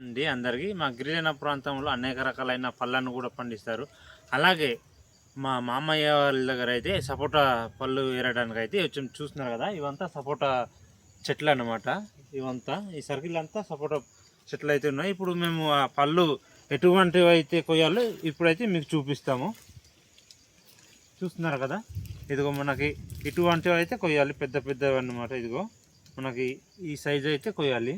అండి అందరికీ మా గిరిజన ప్రాంతంలో అనేక రకాలైన పళ్ళను కూడా పండిస్తారు. అలాగే మా మామయ్య వాళ్ళ దగ్గర అయితే సపోటా పళ్ళు ఏరడానికి అయితే వచ్చి చూస్తున్నారు కదా, ఇవంతా సపోటా చెట్లు అన్నమాట. ఇవంతా ఈ సర్కిల్ అంతా సపోటా చెట్లు అయితే ఉన్నాయి. ఇప్పుడు మేము ఆ పళ్ళు ఎటువంటివి అయితే కొయ్యాలో ఇప్పుడైతే మీకు చూపిస్తాము. చూస్తున్నారు కదా, ఇదిగో మనకి ఇటువంటివి అయితే కొయ్యాలి, పెద్ద పెద్దవి అన్నమాట. ఇదిగో మనకి ఈ సైజు అయితే కొయ్యాలి.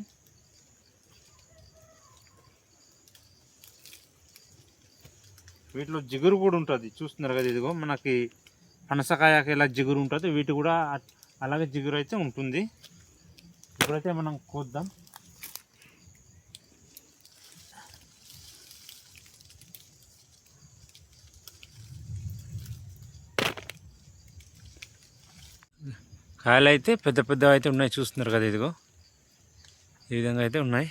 వీటిలో జిగురు కూడా ఉంటుంది, చూస్తున్నారు కదా. ఇదిగో మనకి పనసకాయకి ఎలా జిగురు ఉంటుంది, వీటి కూడా అలాగే జిగురు అయితే ఉంటుంది. ఇప్పుడైతే మనం కోద్దాం. కాయలు అయితే పెద్ద పెద్దవి అయితే ఉన్నాయి, చూస్తున్నారు కదా. ఇదిగో ఈ విధంగా అయితే ఉన్నాయి.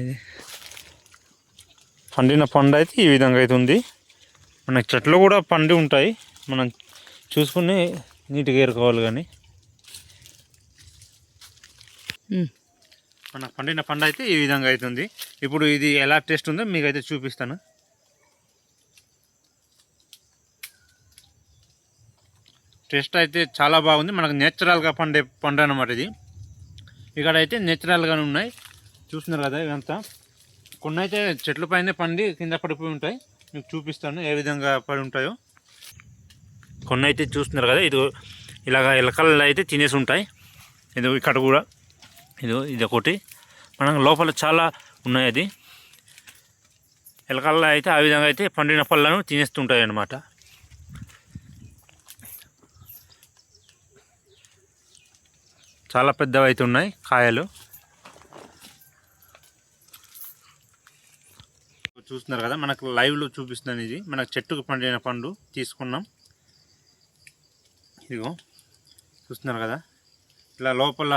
ఇది పండిన పండు అయితే ఈ విధంగా అయితే ఉంది. మనకి చెట్లు కూడా పండి ఉంటాయి, మనం చూసుకుని నీట్గా ఏరుకోవాలి. కానీ మనకు పండిన పండు అయితే ఈ విధంగా అవుతుంది. ఇప్పుడు ఇది ఎలా టేస్ట్ ఉందో మీకు అయితే చూపిస్తాను. టేస్ట్ అయితే చాలా బాగుంది. మనకు నేచురల్గా పండే పండు అన్నమాట ఇది. ఇక్కడ అయితే నేచురల్గానే ఉన్నాయి, చూస్తున్నారు కదా. ఇదంతా కొన్ని అయితే చెట్ల పైన పండి కింద పడిపోయి ఉంటాయి, మీకు చూపిస్తాను ఏ విధంగా పడి ఉంటాయో. కొన్ని అయితే చూస్తున్నారు కదా, ఇది ఇలాగ ఎలకలు అయితే తినేసి ఉంటాయి. ఇది ఇక్కడ కూడా ఇది ఒకటి. మనం లోపల చాలా ఉన్నాయి. అది ఎలకల్లో అయితే ఆ విధంగా అయితే పండిన పళ్ళను తినేస్తుంటాయి అన్నమాట. చాలా పెద్దవి అయితే ఉన్నాయి కాయలు, చూస్తున్నారు కదా. మనకు లైవ్లో చూపిస్తున్నాను. ఇది మనకు చెట్టుకు పండిన పండు తీసుకున్నాం. ఇదిగో చూస్తున్నారు కదా, ఇలా లోపల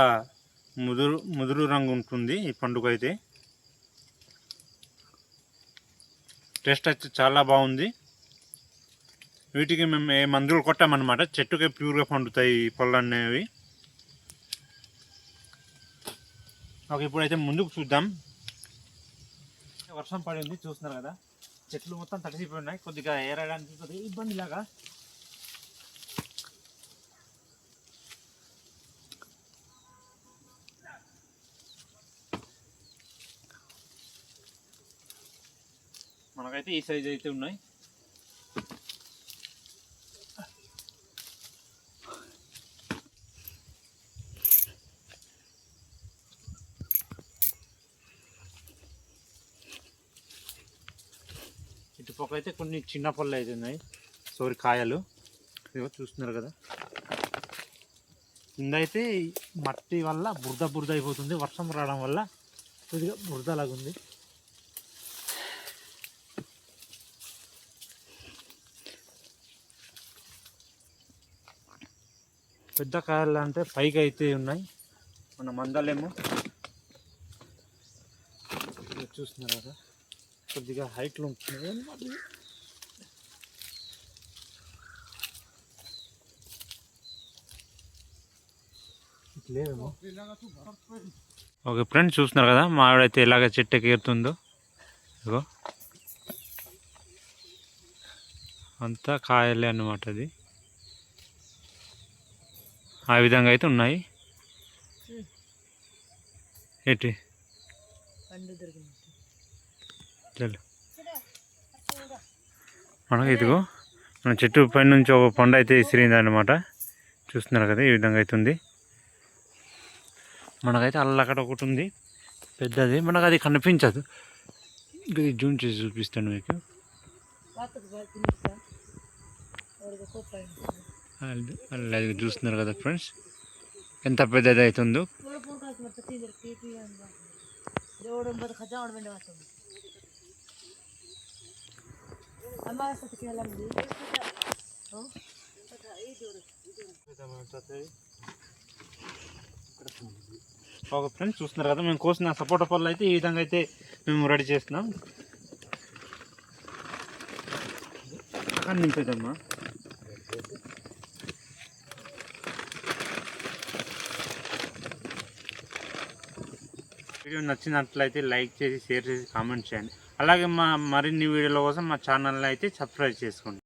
ముదురు రంగు ఉంటుంది ఈ పండుగ అయితే. టేస్ట్ అయితే చాలా బాగుంది. వీటికి మేము ఏ మందులు కొట్టామన్నమాట, చెట్టుకే ప్యూర్గా పండుతాయి ఈ పళ్ళు అనేవి. ఓకే, ఇప్పుడైతే ముందుకు చూద్దాం. వర్షం పడింది, చూస్తున్నారు కదా. చెట్లు మొత్తం తడిసిపోయి ఉన్నాయి, కొద్దిగా ఏరడానికి కొద్దిగా ఇబ్బంది లాగా. మనకైతే ఈ సైజ్ అయితే ఉన్నాయి. ఇటుపక్క అయితే కొన్ని చిన్న పళ్ళు అయితే ఉన్నాయి, సోరి కాయలు. ఇదిగో చూస్తున్నారు కదా. కింద అయితే మట్టి వల్ల బురద అయిపోతుంది, వర్షం రావడం వల్ల కొద్దిగా బురద లాగుంది. పెద్ద కాయలు అంటే పైకి అయితే ఉన్నాయి, మన మందలేమో చూస్తున్నారు కదా, కొద్దిగా హైట్లో ఉంటుంది. లేదేమో. ఓకే ఫ్రెండ్స్, చూస్తున్నారు కదా మావిడైతే ఎలాగ చెట్టుకి ఏరుతుందో. ఇగో అంతా కాయలే అన్నమాట. అది ఆ విధంగా అయితే ఉన్నాయి. ఏంటి మనకి ఇదిగో మన చెట్టు పైన నుంచి ఒక పండు అయితే ఇసిరింది అన్నమాట. చూస్తున్నారు కదా, ఈ విధంగా అవుతుంది. మనకైతే అల్లకడ ఒకటి ఉంది పెద్దది, మనకు అది కనిపించదు. ఇది జూమ్ చేసి చూపిస్తాను మీకు. అది చూస్తున్నారు కదా ఫ్రెండ్స్, ఎంత పెద్దది అవుతుందో. ఓకే ఫ్రెండ్స్, చూస్తున్నారు కదా, మేము కోసిన సపోటా పళ్ళు అయితే ఈ విధంగా అయితే మేము రెడీ చేస్తున్నాం. అక్కడ నింపేదమ్మా. వీడియో నచ్చినట్లయితే లైక్ చేసి షేర్ చేసి కామెంట్ చేయండి. అలాగే మరిన్ని వీడియోల కోసం మా ఛానల్ని అయితే సబ్స్క్రైబ్ చేసుకోండి.